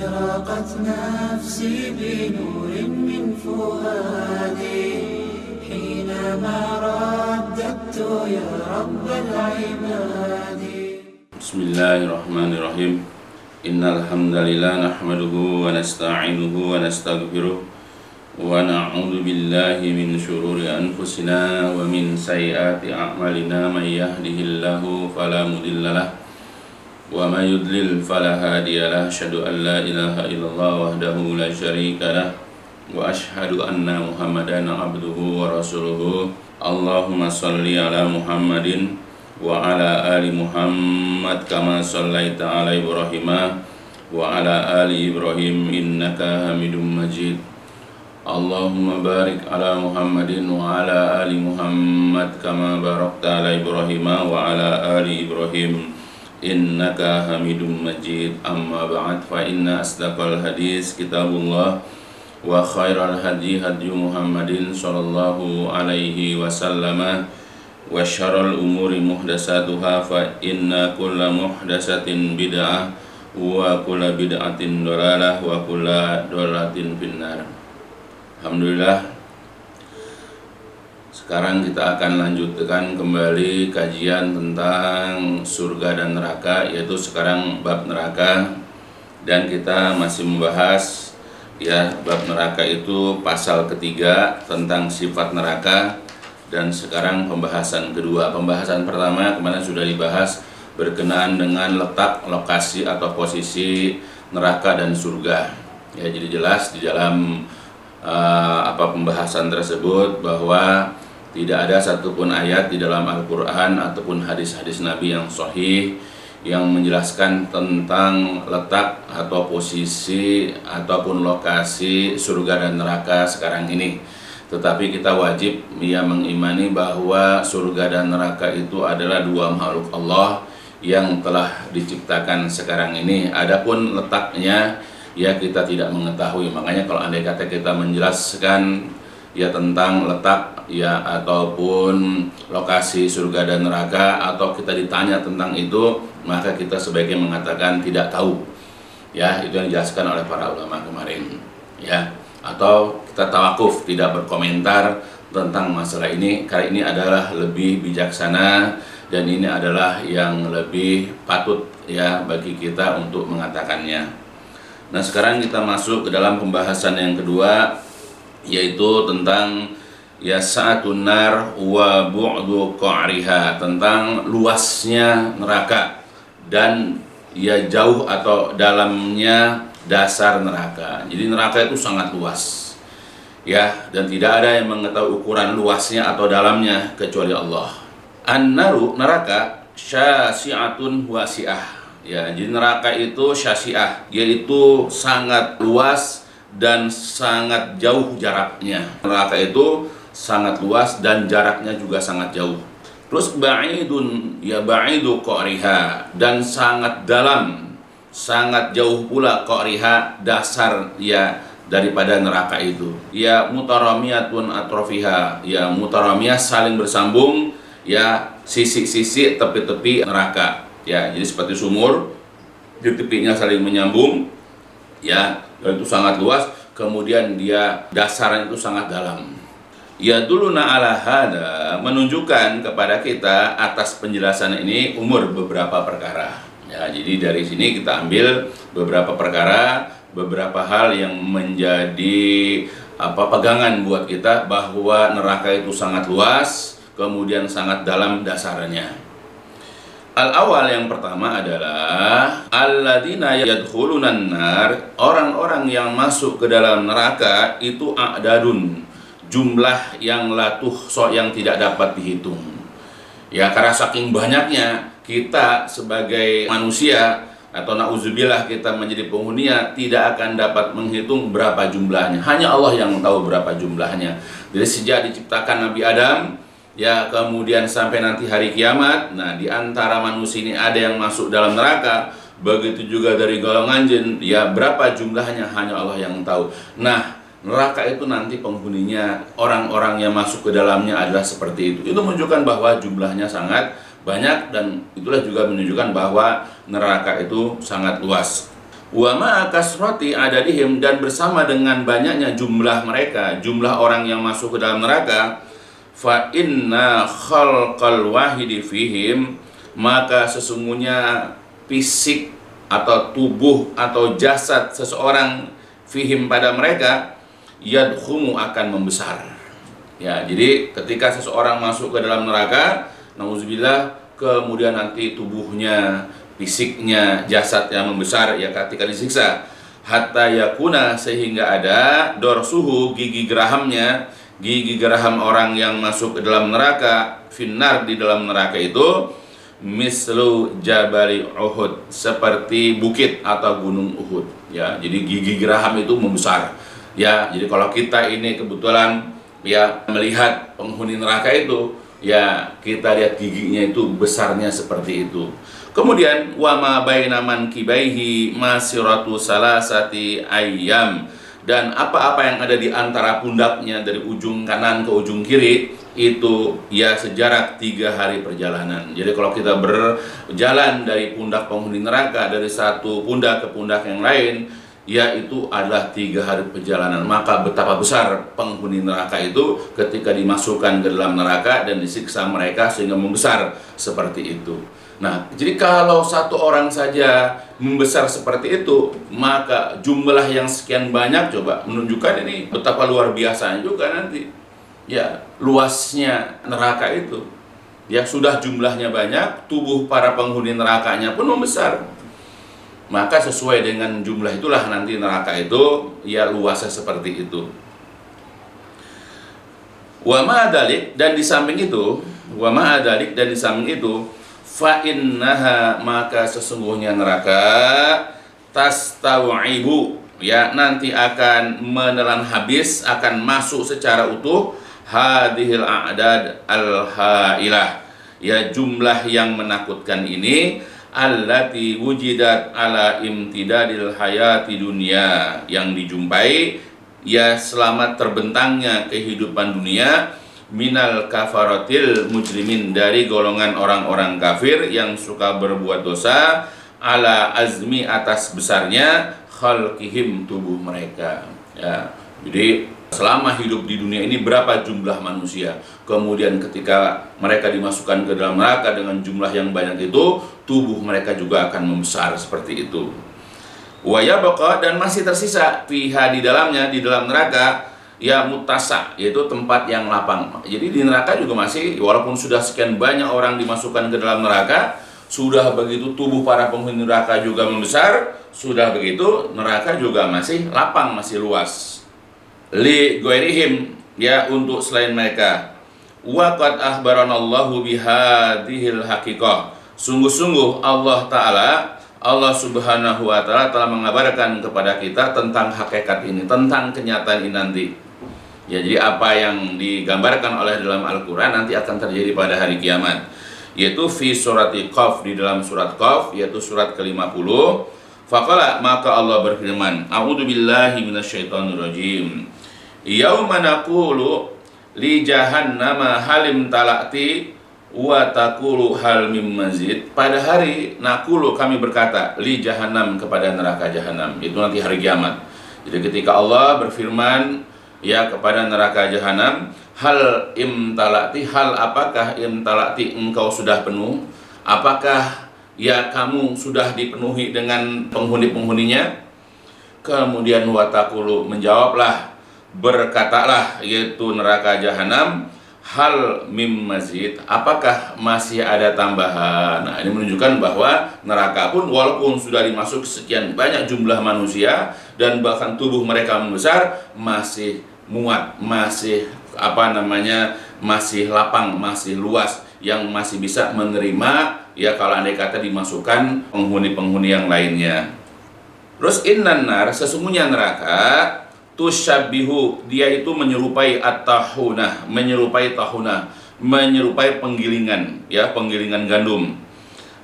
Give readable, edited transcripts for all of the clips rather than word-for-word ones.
أشرقت نفسي بنور من فؤادي حينما رددت يا رب العباد. بسم الله الرحمن الرحيم. إن الحمد لله نحمده ونستعينه ونستغفره ونعوذ بالله من شرور أنفسنا ومن سيئات أعمالنا. من يهده الله فلا مضل له ومن يضلل فلا هادي له. أشهد أن لا إله إلا الله وحده لا شريك له وأشهد أن محمدا عبده ورسوله. اللهم صل على محمد وعلى آل محمد كما صليت على إبراهيم وعلى آل إبراهيم إنك حميد مجيد. اللهم بارك على محمد وعلى آل محمد كما باركت على إبراهيم وعلى آل إبراهيم إنك حميد مجيد. أما بعد فإن أصدق الحديث كتاب الله وخير الهدي هدي محمد صلى الله عليه وسلم وشر الأمور محدثاتها فإن كل محدثة بدعة وكل بدعة ضلالة وكل ضلالة في النار. Alhamdulillah, sekarang kita akan lanjutkan kembali kajian tentang surga dan neraka, yaitu sekarang bab neraka, dan kita masih membahas bab neraka itu pasal ketiga tentang sifat neraka. Dan sekarang pembahasan kedua. Pembahasan pertama kemarin sudah dibahas berkenaan dengan letak, lokasi atau posisi neraka dan surga. Jadi jelas di dalam pembahasan tersebut bahwa tidak ada satupun ayat di dalam Al-Quran ataupun hadis-hadis Nabi yang sahih yang menjelaskan tentang letak atau posisi ataupun lokasi surga dan neraka sekarang ini. Tetapi kita wajib mengimani bahwa surga dan neraka itu adalah dua makhluk Allah yang telah diciptakan sekarang ini. Adapun letaknya kita tidak mengetahui. Makanya kalau andai kata kita menjelaskan tentang letak ataupun lokasi surga dan neraka, atau kita ditanya tentang itu, maka kita sebaiknya mengatakan tidak tahu. Itu yang dijelaskan oleh para ulama kemarin. Atau kita tawakuf, tidak berkomentar tentang masalah ini, karena ini adalah lebih bijaksana dan ini adalah yang lebih patut bagi kita untuk mengatakannya. Nah, sekarang kita masuk ke dalam pembahasan yang kedua, yaitu tentang sa'atun nar wa bu'du qa'riha, tentang luasnya neraka dan jauh atau dalamnya dasar neraka. Jadi neraka itu sangat luas, dan tidak ada yang mengetahui ukuran luasnya atau dalamnya kecuali Allah. An-naru, neraka, syasi'atun wasi'ah. Jadi neraka itu syasi'ah, yaitu sangat luas dan sangat jauh jaraknya. Neraka itu sangat luas dan jaraknya juga sangat jauh. Terus ba'idun, ba'idu qa'riha, dan sangat dalam, sangat jauh pula qa'riha, dasar daripada neraka itu. Mutaramiyatun atrofiha, mutaramiyah, saling bersambung, sisi-sisi tepi-tepi neraka. Jadi seperti sumur, di tepinya saling menyambung, dan itu sangat luas. Kemudian dasarnya itu sangat dalam. Duluna ala hada, menunjukkan kepada kita atas penjelasan ini umur beberapa perkara. Jadi dari sini kita ambil beberapa perkara, beberapa hal yang menjadi pegangan buat kita bahwa neraka itu sangat luas, kemudian sangat dalam dasarnya. Al-awal, yang pertama adalah alladzina yadkhulunan nar, orang-orang yang masuk ke dalam neraka itu a'dadun, jumlah yang la tuhsa, yang tidak dapat dihitung. Karena saking banyaknya kita sebagai manusia, atau na'udzubillah kita menjadi penghuninya, tidak akan dapat menghitung berapa jumlahnya. Hanya Allah yang tahu berapa jumlahnya. Dari sejak diciptakan Nabi Adam, kemudian sampai nanti hari kiamat, di antara manusia ini ada yang masuk dalam neraka, begitu juga dari golongan jin, berapa jumlahnya hanya Allah yang tahu. Nah, neraka itu nanti penghuninya, orang-orang yang masuk ke dalamnya adalah seperti itu. Itu menunjukkan bahwa jumlahnya sangat banyak, dan itulah juga menunjukkan bahwa neraka itu sangat luas. Wa ma'a kasrati adadihim, dan bersama dengan banyaknya jumlah mereka, jumlah orang yang masuk ke dalam neraka, fa inna khalqal wahidi fihim, maka sesungguhnya fisik atau tubuh atau jasad seseorang fihim pada mereka, yadkhumu akan membesar. Ya, jadi ketika seseorang masuk ke dalam neraka, nauzubillah, kemudian nanti tubuhnya, fisiknya, jasadnya membesar ya ketika disiksa, hatta yakuna, sehingga ada dorsuhu, gigi gerahamnya, gigi geraham orang yang masuk ke dalam neraka, finnar, di dalam neraka itu, mislu jabali Uhud, seperti bukit atau gunung Uhud ya. Jadi gigi geraham itu membesar ya. Jadi kalau kita ini kebetulan ya melihat penghuni neraka itu ya, kita lihat giginya itu besarnya seperti itu. Kemudian wa ma baina mankibaihi masiratu salasati ayyam, dan apa-apa yang ada di antara pundaknya dari ujung kanan ke ujung kiri itu ya sejarak 3 hari perjalanan. Jadi kalau kita berjalan dari pundak penghuni neraka, dari satu pundak ke pundak yang lain, ya itu adalah 3 hari perjalanan. Maka betapa besar penghuni neraka itu ketika dimasukkan ke dalam neraka dan disiksa mereka sehingga membesar seperti itu. Nah, jadi kalau satu orang saja membesar seperti itu, maka jumlah yang sekian banyak coba menunjukkan ini betapa luar biasanya juga nanti. Ya, luasnya neraka itu. Ya, sudah jumlahnya banyak, tubuh para penghuni nerakanya pun membesar. Maka sesuai dengan jumlah itulah nanti neraka itu ya luasnya seperti itu. Wa ma'adalik, dan di samping itu, fa innaha, maka sesungguhnya neraka, tastawibu, ya nanti akan menelan habis, akan masuk secara utuh, hadhil a'dad al-hailah, ya jumlah yang menakutkan ini, allati wujidat ala imtidadil hayati dunia, yang dijumpai ya selama terbentangnya kehidupan dunia, minal kafaratil mujrimin, dari golongan orang-orang kafir yang suka berbuat dosa, ala azmi, atas besarnya, khalqihim, tubuh mereka ya. Jadi selama hidup di dunia ini berapa jumlah manusia, kemudian ketika mereka dimasukkan ke dalam neraka dengan jumlah yang banyak itu, tubuh mereka juga akan membesar seperti itu. Wa yabqa, dan masih tersisa, fiha, di dalamnya, di dalam neraka, ya mutasa, yaitu tempat yang lapang. Jadi di neraka juga masih, walaupun sudah sekian banyak orang dimasukkan ke dalam neraka, sudah begitu tubuh para penghuni neraka juga membesar, sudah begitu neraka juga masih lapang, masih luas. Li ghairihim, ya untuk selain mereka. Wa qad akhbaranallahu bihadhil haqiqah, sungguh-sungguh Allah Ta'ala, Allah Subhanahu wa Ta'ala telah mengabarkan kepada kita tentang hakikat ini, tentang kenyataan ini nanti. Ya, jadi apa yang digambarkan oleh dalam Al-Quran nanti akan terjadi pada hari kiamat, yaitu fi surati Qaf, di dalam surat Qaf, yaitu surat ke-50. Faqala, maka Allah berfirman, a'udzu billahi minasyaitonir rajim, yauma naqulu li jahannama halim talati wa taqulu hal mim mazid. Pada hari naqulu, kami berkata, li jahannam, kepada neraka jahanam, itu nanti hari kiamat. Jadi ketika Allah berfirman ya kepada neraka jahanam, hal imtalati, hal apakah imtalati, engkau sudah penuh, apakah ya kamu sudah dipenuhi dengan penghuni-penghuninya. Kemudian watakulu, menjawablah, berkatalah, yaitu neraka jahanam, hal mim mazid, apakah masih ada tambahan. Nah, ini menunjukkan bahwa neraka pun walaupun sudah dimasuk sekian banyak jumlah manusia dan bahkan tubuh mereka membesar, masih muat, masih masih lapang, masih luas, yang masih bisa menerima ya kalau andai kata dimasukkan penghuni-penghuni yang lainnya. Terus innan nar, sesungguhnya neraka, tusyabihu, dia itu menyerupai at-tahunah, menyerupai penggilingan, ya penggilingan gandum.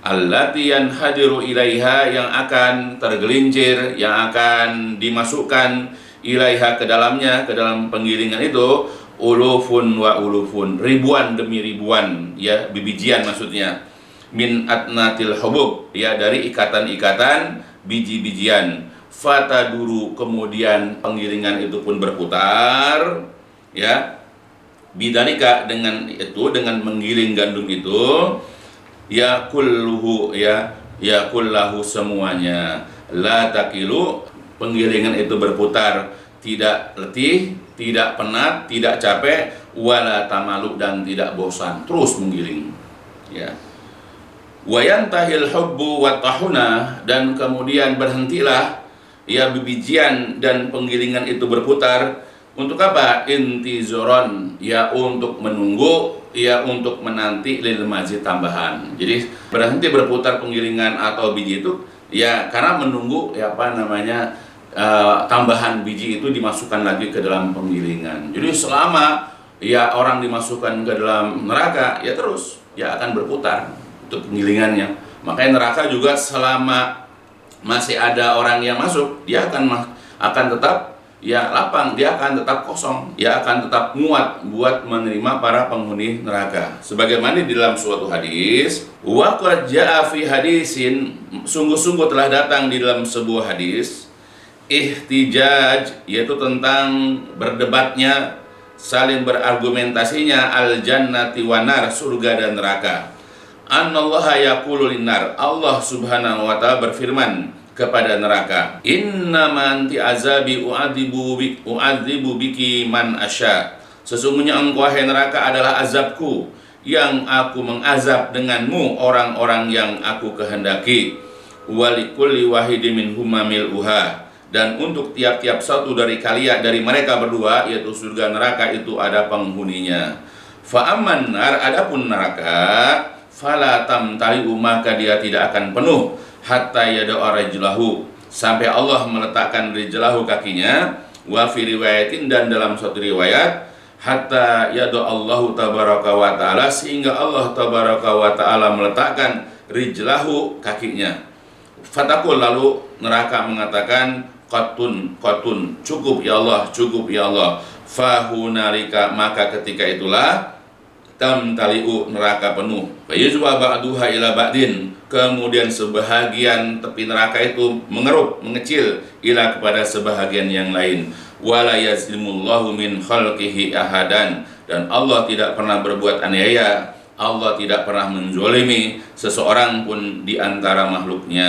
Allati yanhadiru ilaiha, yang akan tergelincir, yang akan dimasukkan ilaiha, ke dalamnya, ke dalam penggilingan itu, ulufun wa ulufun, ribuan demi ribuan, ya bibijian maksudnya, min atnatil hubub, ya dari ikatan-ikatan biji-bijian. Fataduru, kemudian penggilingan itu pun berputar, ya. Bidzalika, dengan itu, dengan menggiling gandum itu, ya kulluhu, ya kullahu, semuanya. La takilu, penggilingan itu berputar, tidak letih, tidak penat, tidak capek, wala tamalu, dan tidak bosan, terus menggiling, ya. Wayantahil hubbu wa tahuna, dan kemudian berhentilah ya bibijian dan penggilingan itu berputar. Untuk apa? Intizoron, ya untuk menunggu, ya untuk menanti lil mazid, tambahan. Jadi berhenti berputar penggilingan atau biji itu ya karena menunggu ya tambahan biji itu dimasukkan lagi ke dalam penggilingan. Jadi selama ya orang dimasukkan ke dalam neraka, ya terus ya akan berputar untuk penggilingannya. Makanya neraka juga selama masih ada orang yang masuk, dia akan tetap ya lapang, dia akan tetap kosong, dia akan tetap muat buat menerima para penghuni neraka. Sebagaimana di dalam suatu hadis, wa qad jaa fi hadisin, sungguh-sungguh telah datang di dalam sebuah hadis, ihtijaj, yaitu tentang berdebatnya, saling berargumentasinya, al jannati wan nar, surga dan neraka. Annallaha yaqulu linnar, Allah subhanahu wa ta'ala berfirman kepada neraka, innama anti azabi u'adzibu biki man asya, sesungguhnya engkau hai neraka adalah azabku, yang aku mengazab denganmu orang-orang yang aku kehendaki. Walikulli wahidin minhuma mil'uha, dan untuk tiap-tiap satu dari kalian, dari mereka berdua, yaitu surga neraka, itu ada penghuninya. Fa'amman nar, adapun neraka, fala tamtali'u, maka dia tidak akan penuh, hatta yada'a rajlahu, sampai Allah meletakkan rijlahu, kakinya, wa fi riwayatin, dan dalam suatu riwayat, hatta yada'a Allahu tabaraka wa ta'ala, sehingga Allah tabaraka wa ta'ala meletakkan rijlahu, kakinya. Fatakul, lalu neraka mengatakan, qatun, cukup ya Allah, cukup ya Allah. Fahunalika, maka ketika itulah tamtali'u, neraka penuh. Fayuzwa ba'duha ila ba'din, kemudian sebahagian tepi neraka itu mengerut, mengecil, ila kepada sebahagian yang lain. Wala yazlimullahu min khalqihi ahadan, dan Allah tidak pernah berbuat aniaya, Allah tidak pernah menzolimi seseorang pun di antara makhluknya.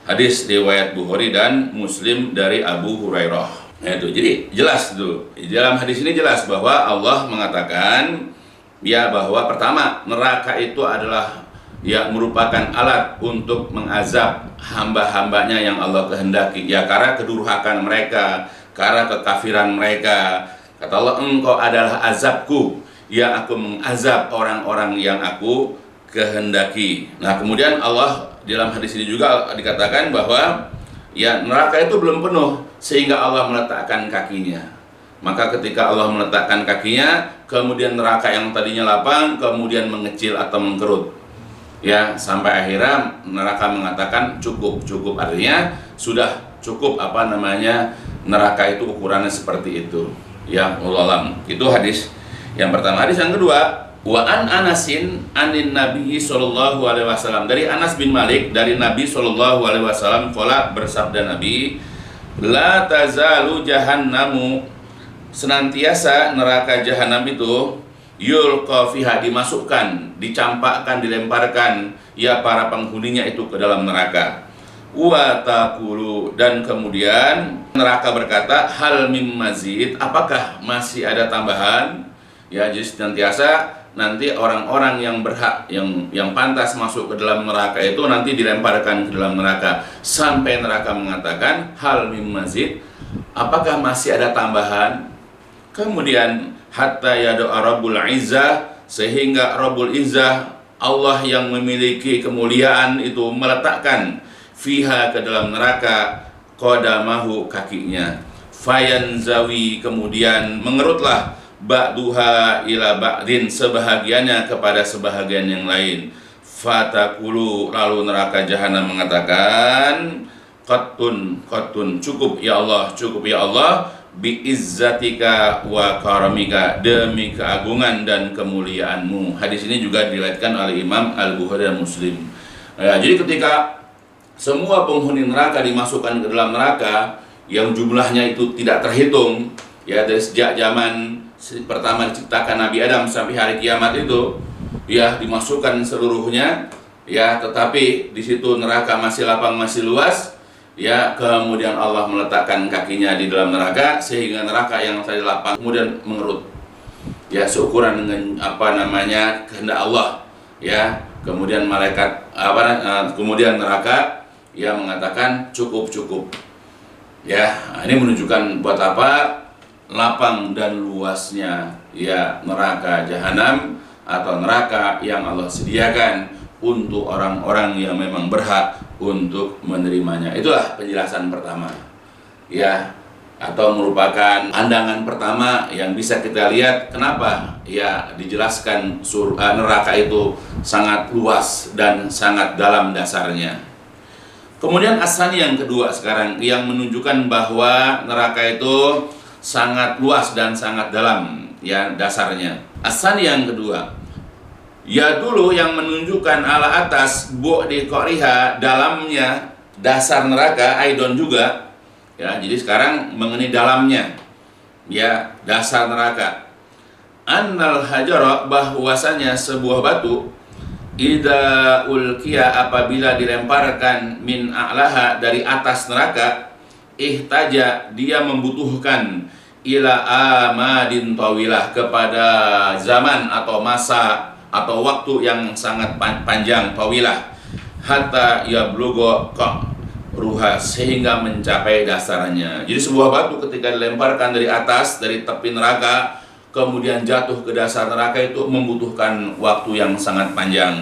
Hadis riwayat Bukhari dan Muslim dari Abu Hurairah. Nah itu, jadi jelas itu. Dalam hadis ini jelas bahwa Allah mengatakan ya bahwa pertama, neraka itu adalah ya merupakan alat untuk mengazab hamba-hambanya yang Allah kehendaki, ya karena kedurhakaan mereka, karena kekafiran mereka. Kata Allah, engkau adalah azabku, ya aku mengazab orang-orang yang aku kehendaki. Nah kemudian Allah dalam hadis ini juga dikatakan bahwa ya neraka itu belum penuh sehingga Allah meletakkan kakinya. Maka ketika Allah meletakkan kakinya, kemudian neraka yang tadinya lapang kemudian mengecil atau mengkerut, ya sampai akhirnya neraka mengatakan cukup, artinya sudah cukup neraka itu ukurannya seperti itu. Ya wallahu alam. Itu hadis yang pertama. Hadis yang kedua, wa an Anasin anin Nabi sallallahu alaihi wasallam, dari Anas bin Malik dari Nabi sallallahu alaihi wasallam, qala, bersabda Nabi, la tazalu jahannamu, senantiasa neraka jahanam itu, yulqa fiha, dimasukkan, dicampakkan, dilemparkan ya para penghuninya itu ke dalam neraka. Wa taqulu, dan kemudian neraka berkata, hal mim mazid, apakah masih ada tambahan? Ya, jadi senantiasa nanti orang-orang yang berhak, yang pantas masuk ke dalam neraka itu nanti dilemparkan ke dalam neraka, sampai neraka mengatakan, hal mim mazid, apakah masih ada tambahan? Kemudian hatta yada'a Rabbul Izzah, sehingga Rabbul Izzah, Allah yang memiliki kemuliaan itu, meletakkan fiha, ke dalam neraka, qadamahu, kakinya. Fayanzawi, kemudian mengerutlah, ba'duha ila ba'din, sebahagiannya kepada sebahagian yang lain. Fatakulu, lalu neraka jahanam mengatakan, qatun, cukup ya Allah, cukup ya Allah, biizzatika wa karamika, demi keagungan dan kemuliaanmu. Hadis ini juga diriwayatkan oleh Imam Al-Bukhari dan Muslim. Ya, jadi ketika semua penghuni neraka dimasukkan ke dalam neraka yang jumlahnya itu tidak terhitung, ya, dari sejak zaman pertama diciptakan Nabi Adam sampai hari kiamat itu, ya, dimasukkan seluruhnya, ya, tetapi di situ neraka masih lapang, masih luas, ya, kemudian Allah meletakkan kakinya di dalam neraka sehingga neraka yang tadi lapang kemudian mengerut, ya, seukuran dengan kehendak Allah, ya. Kemudian kemudian neraka, ya, mengatakan cukup, ya. Ini menunjukkan buat apa lapang dan luasnya, ya, neraka jahanam atau neraka yang Allah sediakan untuk orang-orang yang memang berhak untuk menerimanya. Itulah penjelasan pertama, ya, atau merupakan pandangan pertama yang bisa kita lihat kenapa, ya, dijelaskan neraka itu sangat luas dan sangat dalam dasarnya. Kemudian asan yang kedua sekarang yang menunjukkan bahwa neraka itu sangat luas dan sangat dalam, ya, dasarnya. Asan yang kedua, ya, dulu yang menunjukkan ala atas bu'di qariha, dalamnya dasar neraka aidon juga, ya. Jadi sekarang mengenai dalamnya, ya, dasar neraka. Annal hajara, bahwasanya sebuah batu, idza ulqiya, apabila dilemparkan min a'laha, dari atas neraka, ihtaja, dia membutuhkan ila amadin tawilah, kepada zaman atau masa atau waktu yang sangat panjang, tawilah, hatta yablugha ruha, sehingga mencapai dasarnya. Jadi sebuah batu ketika dilemparkan dari atas, dari tepi neraka, kemudian jatuh ke dasar neraka, itu membutuhkan waktu yang sangat panjang.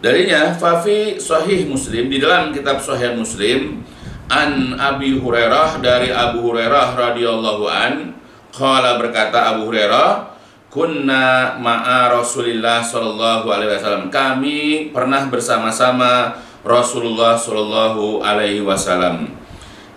Darinya, fafi sahih Muslim, di dalam kitab Sahih Muslim, an Abi Hurairah, dari Abu Hurairah radhiyallahu an, qala, berkata Abu Hurairah, kunna ma'a Rasulillah sallallahu alaihi wasallam, kami pernah bersama-sama Rasulullah sallallahu alaihi wasallam.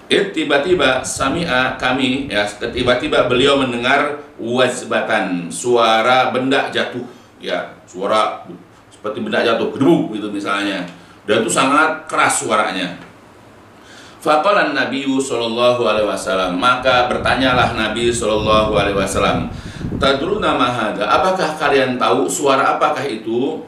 Tiba-tiba sami'a, kami, ya, tiba-tiba beliau mendengar wazbatan, suara benda jatuh, ya, suara seperti benda jatuh, gedebuk gitu misalnya, dan itu sangat keras suaranya. Faqala Nabi sallallahu alaihi wasallam, maka bertanyalah Nabi sallallahu alaihi wasallam, tadruna ma hadza, apakah kalian tahu suara apakah itu?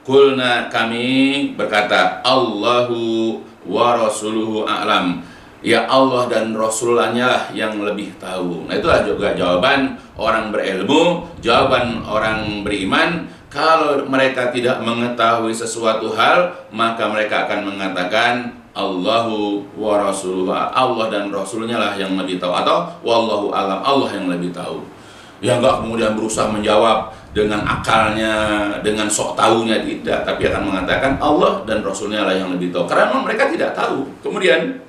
Qulna, kami berkata, Allahu wa rasuluhu a'lam, ya, Allah dan Rasulullah-Nya lah yang lebih tahu. Nah, itulah juga jawaban orang berilmu, jawaban orang beriman. Kalau mereka tidak mengetahui sesuatu hal, maka mereka akan mengatakan Allahu wa rasuluhu, Allah dan Rasulnya lah yang lebih tahu, atau wallahu alam, Allah yang lebih tahu. Ya, enggak kemudian berusaha menjawab dengan akalnya, dengan sok tahunya, tidak, tapi akan mengatakan Allah dan Rasulnya lah yang lebih tahu, karena mereka tidak tahu. Kemudian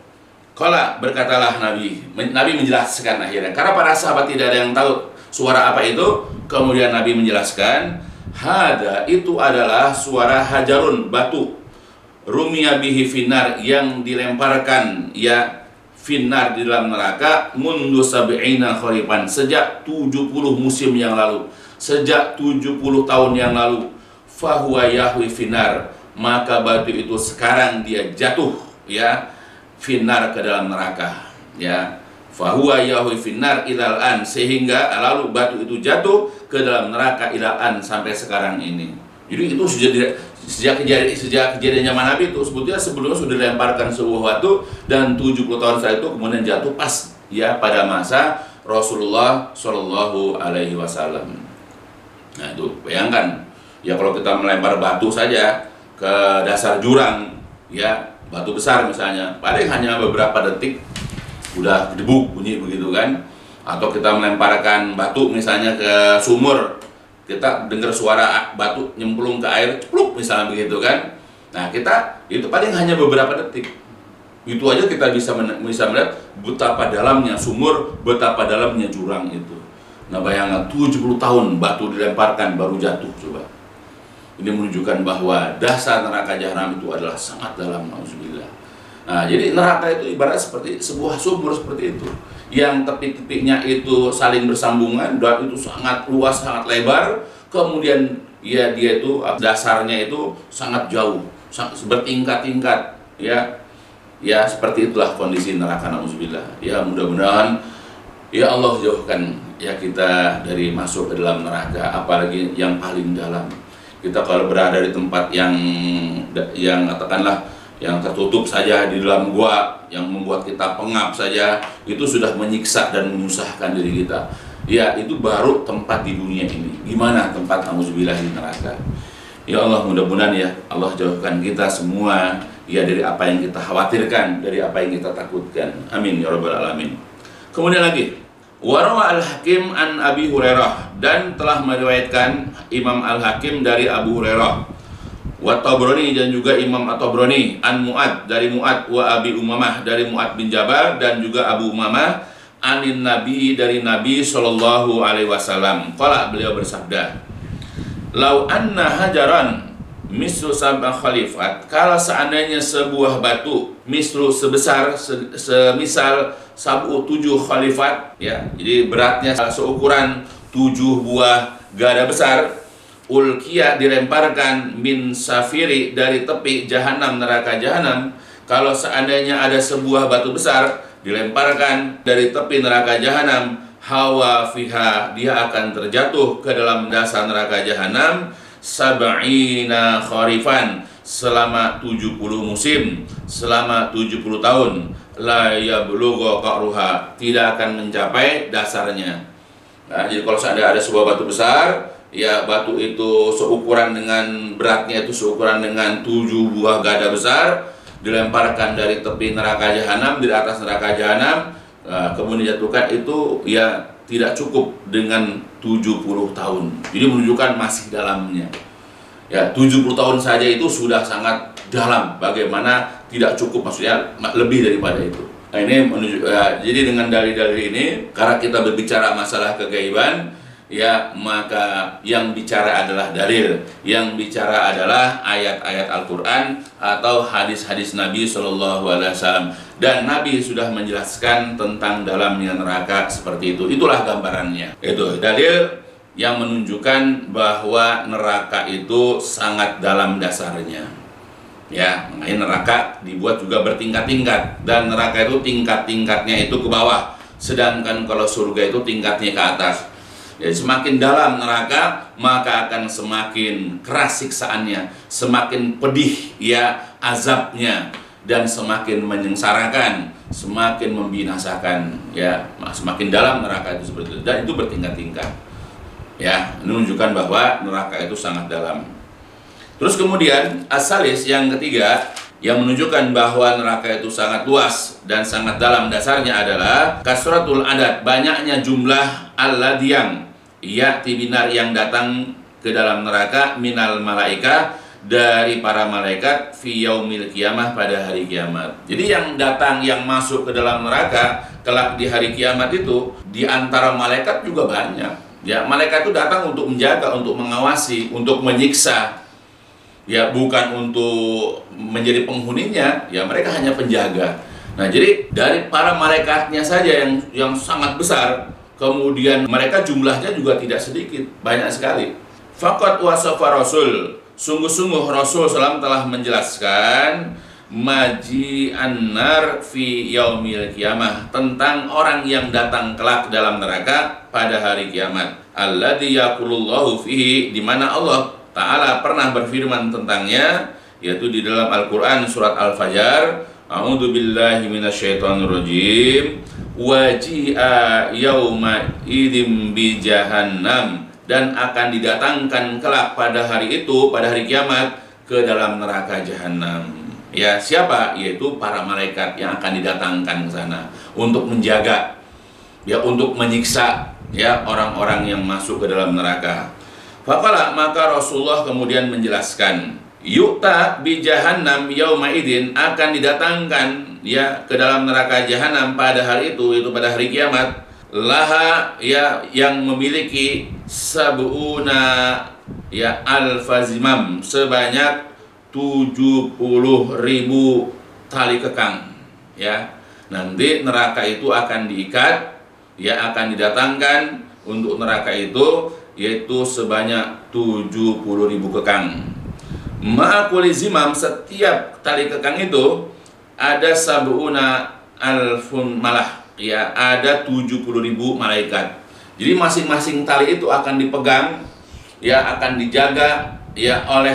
qala, berkatalah Nabi menjelaskan akhirnya, karena para sahabat tidak ada yang tahu suara apa itu. Kemudian Nabi menjelaskan, hada, itu adalah suara hajarun, batu, rumiya bihi finnar, yang dilemparkan, ya, finnar, di dalam neraka, mundu sab'ina kharifan, sejak 70 musim yang lalu, sejak 70 tahun yang lalu. Fahuwa yahwi finnar, maka batu itu sekarang dia jatuh, ya, finnar, ke dalam neraka, ya. Fahuwa yahwi finnar ilal an, sehingga lalu batu itu jatuh ke dalam neraka ilal an, sampai sekarang ini. Jadi itu sejak kejadian zaman Nabi itu sebetulnya sebelumnya sudah dilemparkan sebuah batu, dan 70 tahun setelah itu kemudian jatuh pas, ya, pada masa Rasulullah Shallallahu alaihi wasallam. Nah, itu bayangkan, ya, kalau kita melempar batu saja ke dasar jurang, ya, batu besar misalnya, paling hanya beberapa detik udah gedebuk bunyi begitu kan. Atau kita melemparkan batu misalnya ke sumur, kita dengar suara batu nyemplung ke air, cepluk misalnya begitu kan. Nah, kita itu paling hanya beberapa detik. Itu aja kita bisa melihat betapa dalamnya sumur, betapa dalamnya jurang itu. Nah, bayangkan 70 tahun batu dilemparkan baru jatuh, coba. Ini menunjukkan bahwa dasar neraka jahanam itu adalah sangat dalam, nauzubillah. Nah, jadi neraka itu ibarat seperti sebuah sumur seperti itu, yang tepi-tepinya itu saling bersambungan, dan itu sangat luas, sangat lebar. Kemudian, ya, dia itu dasarnya itu sangat jauh, bertingkat-tingkat, Ya seperti itulah kondisi neraka, nauzubillah. Ya mudah-mudahan ya Allah jauhkan ya kita dari masuk ke dalam neraka, apalagi yang paling dalam. Kita kalau berada di tempat yang katakanlah yang tertutup saja di dalam gua, yang membuat kita pengap saja, itu sudah menyiksa dan menyusahkan diri kita. Ya itu baru tempat di dunia ini. Gimana tempat nauzubillah di neraka? Ya Allah, mudah-mudahan ya Allah jauhkan kita semua ya dari apa yang kita khawatirkan, dari apa yang kita takutkan. Amin ya rabbal alamin. Kemudian lagi, warawa al-Hakim an Abi Hurairah, dan telah meriwayatkan Imam Al-Hakim dari Abu Hurairah, wa Tabrani, dan juga Imam At-Tabrani, an Mu'ad, dari Mu'ad, wa Abi Umamah, dari Mu'ad bin Jabal, dan juga Abu Umamah, anin Nabi, dari Nabi sallallahu alaihi wasallam. Qala, beliau bersabda, lau anna hajaran mislu sab'a khalifat, kalau seandainya sebuah batu mislu sebesar semisal sab'u 7 khalifat, ya, jadi beratnya seukuran 7 buah gada besar, ulkiya, dilemparkan, min safiri, dari tepi jahanam, neraka jahanam. Kalau seandainya ada sebuah batu besar dilemparkan dari tepi neraka jahanam, hawa fiha, dia akan terjatuh ke dalam dasar neraka jahanam, sab'ina kharifan, selama 70 musim, selama 70 tahun, la yablughu qa'ruha, tidak akan mencapai dasarnya. Nah, jadi kalau seandainya ada sebuah batu besar, ya batu itu seukuran dengan beratnya itu seukuran dengan 7 buah gada besar, dilemparkan dari tepi neraka jahanam, di atas neraka jahanam, kemudian dijatuhkan, itu ya tidak cukup dengan 70 tahun. Jadi menunjukkan masih dalamnya. Ya, 70 tahun saja itu sudah sangat dalam. Bagaimana tidak cukup, maksudnya lebih daripada itu. Nah, ini menunjuk, jadi dengan dalil-dalil ini, karena kita berbicara masalah kegaiban, ya maka yang bicara adalah dalil, yang bicara adalah ayat-ayat Al-Quran atau hadis-hadis Nabi Shallallahu Alaihi Wasallam, dan Nabi sudah menjelaskan tentang dalamnya neraka seperti itu. Itulah gambarannya. Itu dalil yang menunjukkan bahwa neraka itu sangat dalam dasarnya. Ya, makanya neraka dibuat juga bertingkat-tingkat, dan neraka itu tingkat-tingkatnya itu ke bawah, sedangkan kalau surga itu tingkatnya ke atas. Jadi semakin dalam neraka, maka akan semakin keras siksaannya, semakin pedih ya azabnya, dan semakin menyengsarakan, semakin membinasakan. Ya, semakin dalam neraka itu seperti itu, dan itu bertingkat-tingkat. Ya, ini menunjukkan bahwa neraka itu sangat dalam. Terus kemudian asalis yang ketiga, yang menunjukkan bahwa neraka itu sangat luas dan sangat dalam dasarnya adalah kasratul adad, banyaknya jumlah alladiyang ya'ti binar, yang datang ke dalam neraka, minal malaika, dari para malaikat, fi yaumil kiamah, pada hari kiamat. Jadi yang datang, yang masuk ke dalam neraka kelak di hari kiamat itu, di antara malaikat juga banyak. Ya, malaikat itu datang untuk menjaga, untuk mengawasi, untuk menyiksa. Ya, bukan untuk menjadi penghuninya, ya mereka hanya penjaga. Nah, jadi dari para malaikatnya saja yang sangat besar, kemudian mereka jumlahnya juga tidak sedikit, banyak sekali. Faqat wasafa Rasul, sungguh-sungguh Rasul SAW telah menjelaskan maji an-nar fi yaumil kiamah, tentang orang yang datang kelak dalam neraka pada hari kiamat. Alladzi yaqulullahu fihi, di mana Allah Ta'ala pernah berfirman tentangnya, yaitu di dalam Al-Quran surat Al-Fajr, a'udzu billahi minasyaitonir rajim, waji'a yauma idim bi jahannam, dan akan didatangkan kelak pada hari itu, pada hari kiamat, ke dalam neraka jahanam. Ya, siapa? Yaitu para malaikat yang akan didatangkan ke sana untuk menjaga, ya, untuk menyiksa ya orang-orang yang masuk ke dalam neraka. Faqala, maka Rasulullah kemudian menjelaskan, yu'ta bi jahannam yauma idin, akan didatangkan ya ke dalam neraka jahanam pada hari itu pada hari kiamat, laha, ya, yang memiliki sab'una ya alfazimam, sebanyak 70.000 tali kekang. Ya, nanti neraka itu akan diikat, ya, akan didatangkan untuk neraka itu, yaitu sebanyak 70.000 kekang. Ma'akuli zimam, setiap tali kekang itu ada sab'una alfun malah, ya, ada 70.000 malaikat. Jadi masing-masing tali itu akan dipegang, ya, akan dijaga, ya, oleh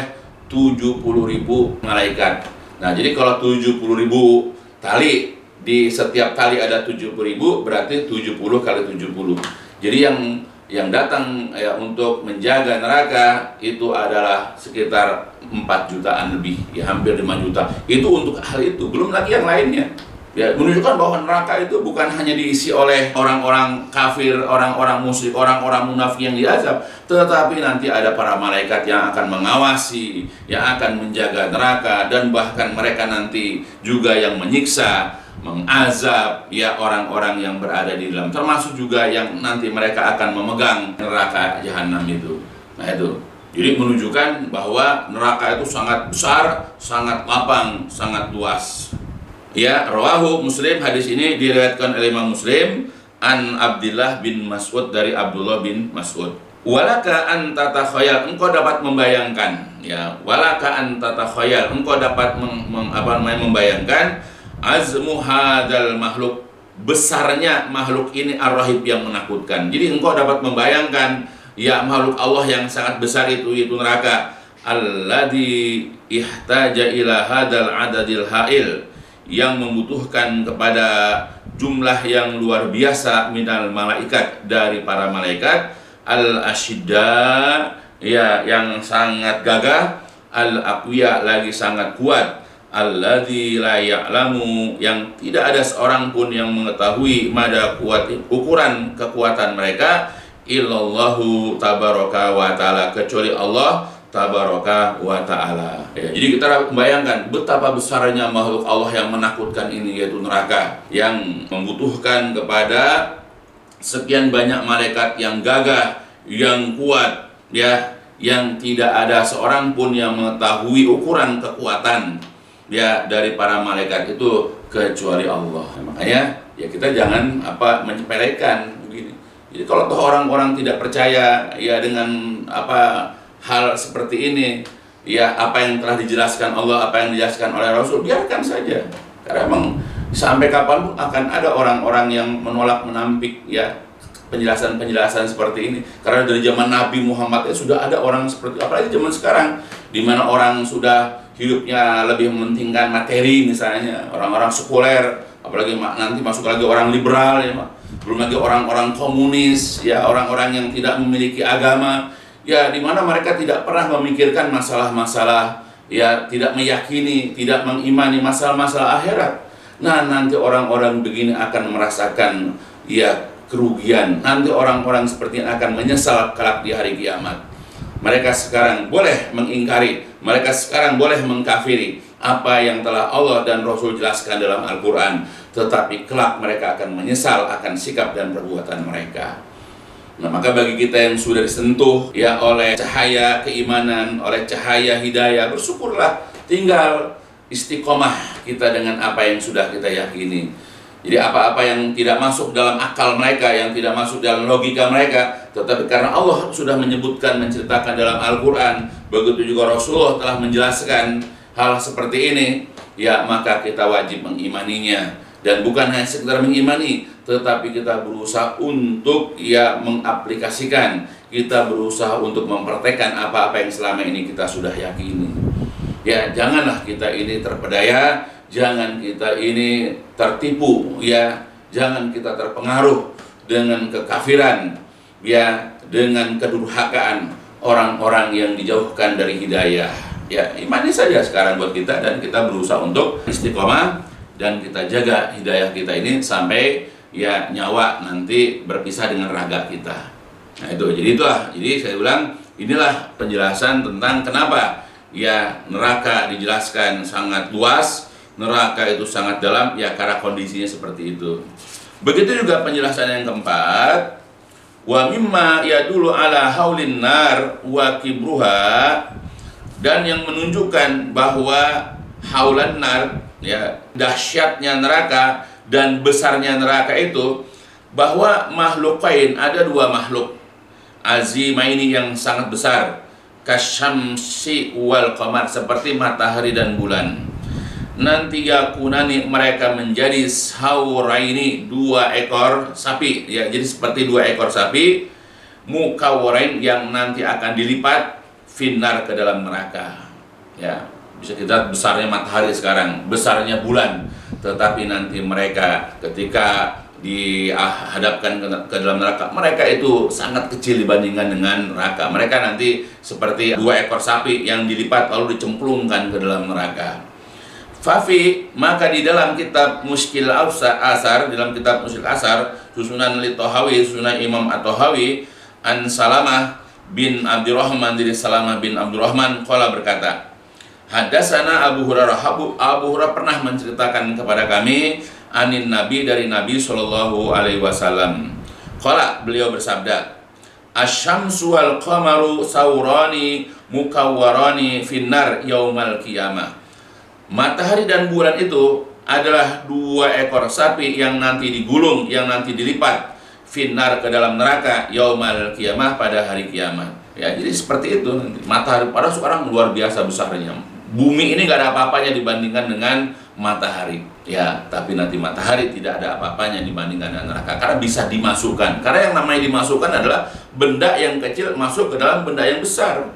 70.000 malaikat. Nah, jadi kalau 70.000 tali, di setiap tali ada 70.000, berarti 70 kali 70. Jadi yang datang, ya, untuk menjaga neraka itu adalah sekitar 4 jutaan lebih, ya, hampir 5 juta. Itu untuk hal itu, belum lagi yang lainnya. Ya, menunjukkan bahwa neraka itu bukan hanya diisi oleh orang-orang kafir, orang-orang musyrik, orang-orang munafik yang diazab, tetapi nanti ada para malaikat yang akan mengawasi, yang akan menjaga neraka, dan bahkan mereka nanti juga yang menyiksa, mengazab, ya, orang-orang yang berada di dalam, termasuk juga yang nanti mereka akan memegang neraka jahanam itu. Nah, itu jadi menunjukkan bahwa neraka itu sangat besar, sangat lapang, sangat luas. Ya, rawahu Muslim, hadis ini diriwayatkan oleh Imam Muslim an Abdullah bin Mas'ud, dari Abdullah bin Mas'ud. Walaka an tatakhayal, engkau dapat membayangkan, ya, walaka an tatakhayal, engkau dapat membayangkan azmu hadal makhluk, besarnya makhluk ini ar-rahib, yang menakutkan. Jadi engkau dapat membayangkan, ya, makhluk Allah yang sangat besar itu neraka. Alladzi ihtaja ila hadal adadil ha'il, yang membutuhkan kepada jumlah yang luar biasa minal malaikat, dari para malaikat, al-asyidda, ya, yang sangat gagah, al-aqwiya, lagi sangat kuat, alladzi la ya'lamu, yang tidak ada seorang pun yang mengetahui mada kuat, ukuran kekuatan mereka, illallahu tabaraka wa ta'ala, kecuali Allah tabaraka wa ta'ala. Ya, jadi kita membayangkan betapa besarnya makhluk Allah yang menakutkan ini, yaitu neraka, yang membutuhkan kepada sekian banyak malaikat yang gagah, yang kuat, ya, yang tidak ada seorang pun yang mengetahui ukuran kekuatan, ya, dari para malaikat itu kecuali Allah. Nah, makanya, ya, kita jangan menyepelekan begini. Jadi kalau toh orang-orang tidak percaya, ya, dengan hal seperti ini, ya, apa yang telah dijelaskan Allah, apa yang dijelaskan oleh Rasul, biarkan saja. Karena memang sampai kapanpun akan ada orang-orang yang menolak, menampik, ya, penjelasan-penjelasan seperti ini. Karena dari zaman Nabi Muhammad sudah ada orang seperti, apalagi zaman sekarang, di mana orang sudah hidupnya lebih mementingkan materi, misalnya orang-orang sekuler, apalagi nanti masuk lagi orang liberal, ya, belum lagi orang-orang komunis, ya, orang-orang yang tidak memiliki agama, ya, di mana mereka tidak pernah memikirkan masalah-masalah, ya, tidak meyakini, tidak mengimani masalah-masalah akhirat. Nah, nanti orang-orang begini akan merasakan, ya, kerugian. Nanti orang-orang seperti ini akan menyesal kelak di hari kiamat. Mereka sekarang boleh mengingkari, mereka sekarang boleh mengkafiri apa yang telah Allah dan Rasul jelaskan dalam Al-Quran, tetapi kelak mereka akan menyesal akan sikap dan perbuatan mereka. Nah, maka bagi kita yang sudah disentuh, ya, oleh cahaya keimanan, oleh cahaya hidayah, bersyukurlah, tinggal istiqomah kita dengan apa yang sudah kita yakini. Jadi apa-apa yang tidak masuk dalam akal mereka, yang tidak masuk dalam logika mereka, tetapi karena Allah sudah menyebutkan, menceritakan dalam Al-Quran, begitu juga Rasulullah telah menjelaskan hal seperti ini, ya, maka kita wajib mengimaninya. Dan bukan hanya sekedar mengimani, tetapi kita berusaha untuk, ya, mengaplikasikan, kita berusaha untuk mempraktekkan apa-apa yang selama ini kita sudah yakini. Ya, janganlah kita ini terpedaya, jangan kita ini tertipu, ya, jangan kita terpengaruh dengan kekafiran, ya, dengan kedurhakaan orang-orang yang dijauhkan dari hidayah. Ya, imani saja sekarang buat kita, dan kita berusaha untuk istiqomah, dan kita jaga hidayah kita ini sampai, ya, nyawa nanti berpisah dengan raga kita. Nah, itu, jadi saya bilang, inilah penjelasan tentang kenapa, ya, neraka dijelaskan sangat luas, neraka itu sangat dalam, ya, karena kondisinya seperti itu. Begitu juga penjelasan yang keempat, wa mimma yadulu ala haulin nar wa kibruha, dan yang menunjukkan bahwa haulan nar, ya, dahsyatnya neraka dan besarnya neraka itu, bahwa makhlukain, ada dua makhluk azimaini yang sangat besar, kasyamsi wal qamar, seperti matahari dan bulan. Nanti yakunani, mereka menjadi sauraini, 2 ekor sapi, ya, jadi seperti 2 ekor sapi, mukawwarain, yang nanti akan dilipat, finnar, ke dalam neraka. Ya, bisa kita besarnya matahari sekarang, besarnya bulan, tetapi nanti mereka ketika dihadapkan ke dalam neraka, mereka itu sangat kecil dibandingkan dengan neraka. Mereka nanti seperti 2 ekor sapi yang dilipat lalu dicemplungkan ke dalam neraka. Fafi, maka di dalam kitab Mushkil Asar, di dalam kitab Mushkil Asar, susunan li Tahawi, susunan Imam At-Tahawi, an Salamah bin Abdurrahman, dari Salamah bin Abdurrahman, qala, berkata, hadasana Abu Hurairah, Abu Hurairah pernah menceritakan kepada kami, anin Nabi, dari Nabi Shallallahu Alaihi Wasallam, qala, beliau bersabda, asyamsu wal qamaru saurani mukawwarani finnar yaumal qiyamah. Matahari dan bulan itu adalah 2 ekor sapi yang nanti digulung, yang nanti dilipat, finnar, ke dalam neraka, yaumal qiyamah, pada hari kiamat. Ya, jadi seperti itu nanti. Matahari pada sekarang luar biasa besarnya. Bumi ini gak ada apa-apanya dibandingkan dengan matahari. Ya, tapi nanti matahari tidak ada apa-apanya dibandingkan dengan neraka, karena bisa dimasukkan. Karena yang namanya dimasukkan adalah benda yang kecil masuk ke dalam benda yang besar.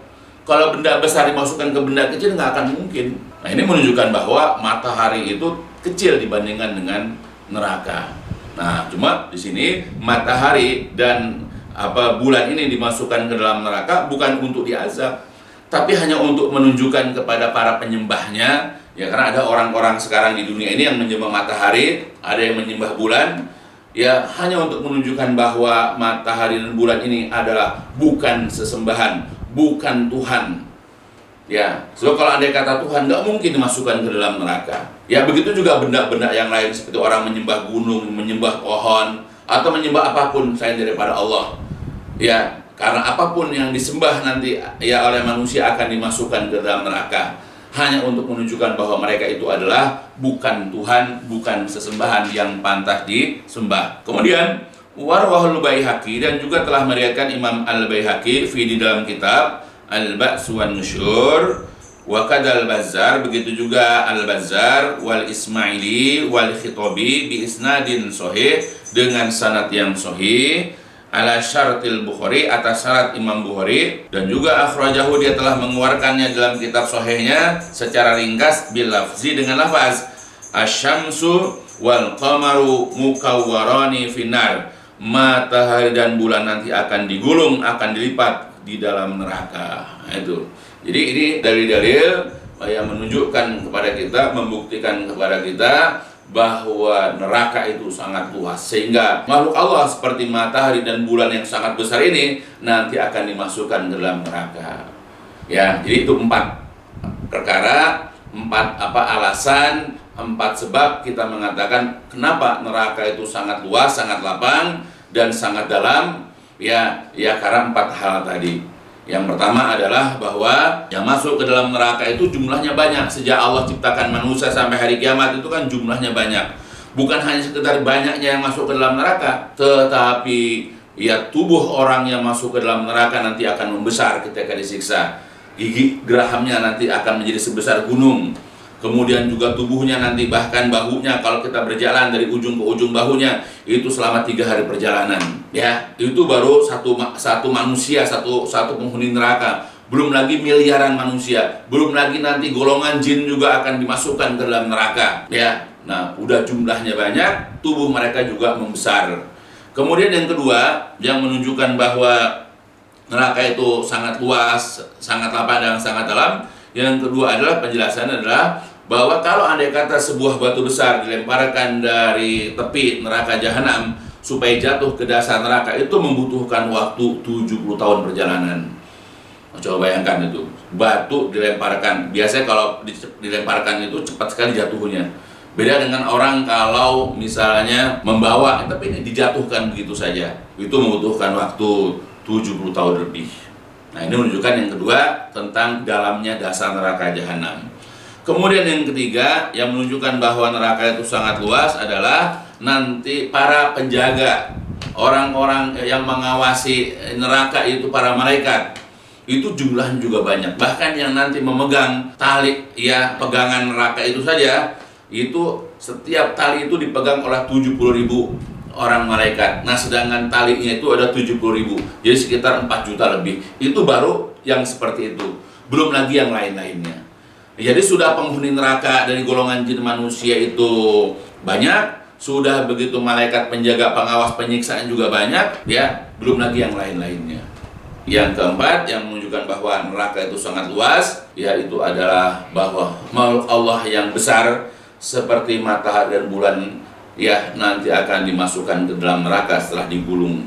Kalau benda besar dimasukkan ke benda kecil, nggak akan mungkin. Nah, ini menunjukkan bahwa matahari itu kecil dibandingkan dengan neraka. Nah, cuma di sini matahari dan bulan ini dimasukkan ke dalam neraka bukan untuk diazab, tapi hanya untuk menunjukkan kepada para penyembahnya. Ya, karena ada orang-orang sekarang di dunia ini yang menyembah matahari, ada yang menyembah bulan. Ya, hanya untuk menunjukkan bahwa matahari dan bulan ini adalah bukan sesembahan, bukan Tuhan. Ya, so kalau andai kata Tuhan, nggak mungkin dimasukkan ke dalam neraka. Ya, begitu juga benda-benda yang lain, seperti orang menyembah gunung, menyembah pohon, atau menyembah apapun selain daripada Allah. Ya, karena apapun yang disembah nanti ya oleh manusia akan dimasukkan ke dalam neraka, hanya untuk menunjukkan bahwa mereka itu adalah bukan Tuhan, bukan sesembahan yang pantas disembah. Kemudian warwahul Baihaqi, dan juga telah meriwayatkan Imam Al-Baihaqi di dalam kitab Al-Ba'ts wan Nusyur, wa kadal Bazzar, begitu juga Al-Bazzar, wal Ismaili, wal Khitabi, bi isnadin sahih, dengan sanad yang sahih, ala syaratil Bukhari, atas syarat Imam Bukhari, dan juga akhrajahu, dia telah mengeluarkannya dalam kitab sahihnya secara ringkas, bil lafzi, dengan lafaz asyamsu wal qamaru mukawwarani finnar, matahari dan bulan nanti akan digulung, akan dilipat di dalam neraka. Nah, itu. Jadi ini dalil-dalil yang menunjukkan kepada kita, membuktikan kepada kita bahwa neraka itu sangat luas, sehingga makhluk Allah seperti matahari dan bulan yang sangat besar ini nanti akan dimasukkan ke dalam neraka. Ya, jadi itu 4 perkara, 4 alasan, 4 sebab kita mengatakan kenapa neraka itu sangat luas, sangat lapang, dan sangat dalam. Ya karena 4 hal tadi. Yang pertama adalah bahwa yang masuk ke dalam neraka itu jumlahnya banyak. Sejak Allah ciptakan manusia sampai hari kiamat itu kan jumlahnya banyak. Bukan hanya sekedar banyaknya yang masuk ke dalam neraka, tetapi ya tubuh orang yang masuk ke dalam neraka nanti akan membesar ketika disiksa. Gigi gerahamnya nanti akan menjadi sebesar gunung. Kemudian juga tubuhnya nanti, bahkan bahunya, kalau kita berjalan dari ujung ke ujung bahunya itu selama 3 hari perjalanan. Ya, itu baru satu manusia, satu penghuni neraka. Belum lagi miliaran manusia, belum lagi nanti golongan jin juga akan dimasukkan ke dalam neraka. Ya, nah udah jumlahnya banyak, tubuh mereka juga membesar. Kemudian yang kedua, yang menunjukkan bahwa neraka itu sangat luas, sangat lapang dan sangat dalam. Yang kedua adalah penjelasan adalah bahwa kalau andai kata sebuah batu besar dilemparkan dari tepi neraka jahanam supaya jatuh ke dasar neraka, itu membutuhkan waktu 70 tahun perjalanan. Coba bayangkan itu, batu dilemparkan. Biasanya kalau dilemparkan itu cepat sekali jatuhnya. Beda dengan orang kalau misalnya membawa, tapi ini dijatuhkan begitu saja. Itu membutuhkan waktu 70 tahun lebih. Nah, ini menunjukkan yang kedua tentang dalamnya dasar neraka jahanam. Kemudian yang ketiga yang menunjukkan bahwa neraka itu sangat luas adalah nanti para penjaga, orang-orang yang mengawasi neraka itu para malaikat. itu jumlahnya juga banyak. Bahkan yang nanti memegang tali, ya, pegangan neraka itu saja, itu setiap tali itu dipegang oleh 70.000 orang malaikat. Nah, sedangkan talinya itu ada 70.000, jadi sekitar 4 juta lebih. Itu baru yang seperti itu, belum lagi yang lain-lainnya. Jadi sudah penghuni neraka dari golongan jin manusia itu banyak, sudah begitu malaikat penjaga, pengawas, penyiksaan juga banyak, ya, belum lagi yang lain-lainnya. Yang keempat, yang menunjukkan bahwa neraka itu sangat luas, yaitu adalah bahwa makhluk Allah yang besar seperti matahari dan bulan, ya, nanti akan dimasukkan ke dalam neraka setelah digulung.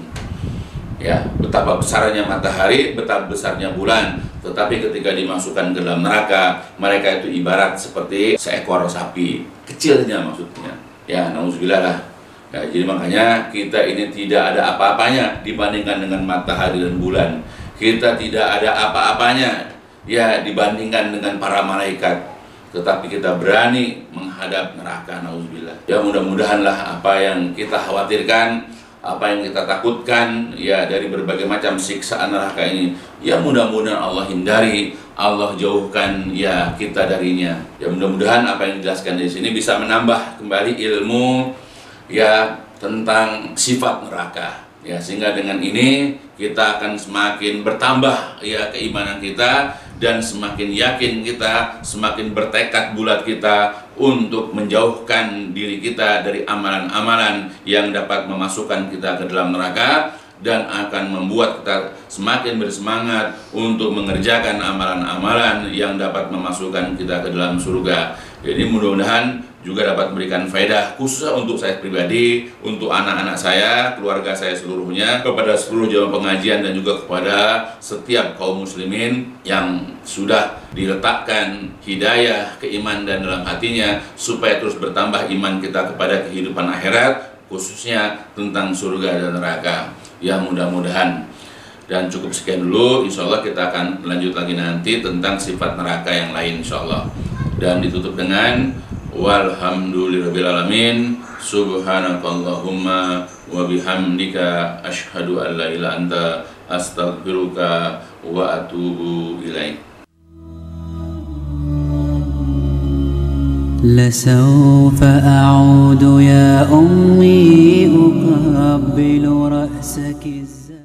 Ya, betapa besarnya matahari, betapa besarnya bulan, tetapi ketika dimasukkan ke dalam neraka, mereka itu ibarat seperti seekor sapi, kecilnya maksudnya. Ya, nauzubillah lah. Ya, jadi makanya kita ini tidak ada apa-apanya dibandingkan dengan matahari dan bulan. Kita tidak ada apa-apanya, ya, dibandingkan dengan para malaikat. Tetapi kita berani menghadap neraka, nauzubillah. Ya, mudah-mudahanlah apa yang kita khawatirkan, apa yang kita takutkan, ya, dari berbagai macam siksaan neraka ini, ya, mudah-mudahan Allah hindari, Allah jauhkan, ya, kita darinya. Ya, mudah-mudahan apa yang dijelaskan di sini bisa menambah kembali ilmu, ya, tentang sifat neraka, ya, sehingga dengan ini kita akan semakin bertambah, ya, keimanan kita, dan semakin yakin kita, semakin bertekad bulat kita untuk menjauhkan diri kita dari amalan-amalan yang dapat memasukkan kita ke dalam neraka, dan akan membuat kita semakin bersemangat untuk mengerjakan amalan-amalan yang dapat memasukkan kita ke dalam surga. Jadi mudah-mudahan juga dapat memberikan faedah khusus untuk saya pribadi, untuk anak-anak saya, keluarga saya seluruhnya, kepada seluruh jamaah pengajian, dan juga kepada setiap kaum muslimin yang sudah diletakkan hidayah, keimanan dan dalam hatinya, supaya terus bertambah iman kita kepada kehidupan akhirat, khususnya tentang surga dan neraka. Ya, mudah-mudahan. Dan cukup sekian dulu, insya Allah kita akan lanjut lagi nanti tentang sifat neraka yang lain, insya Allah. Dan ditutup dengan walhamdulillahirrabbilalamin, subhanakallahumma wa bihamdika asyhadu an la ilaha anta astaghfiruka wa atubu ilaik. لسوف أعود يا أمي أقبل رأسك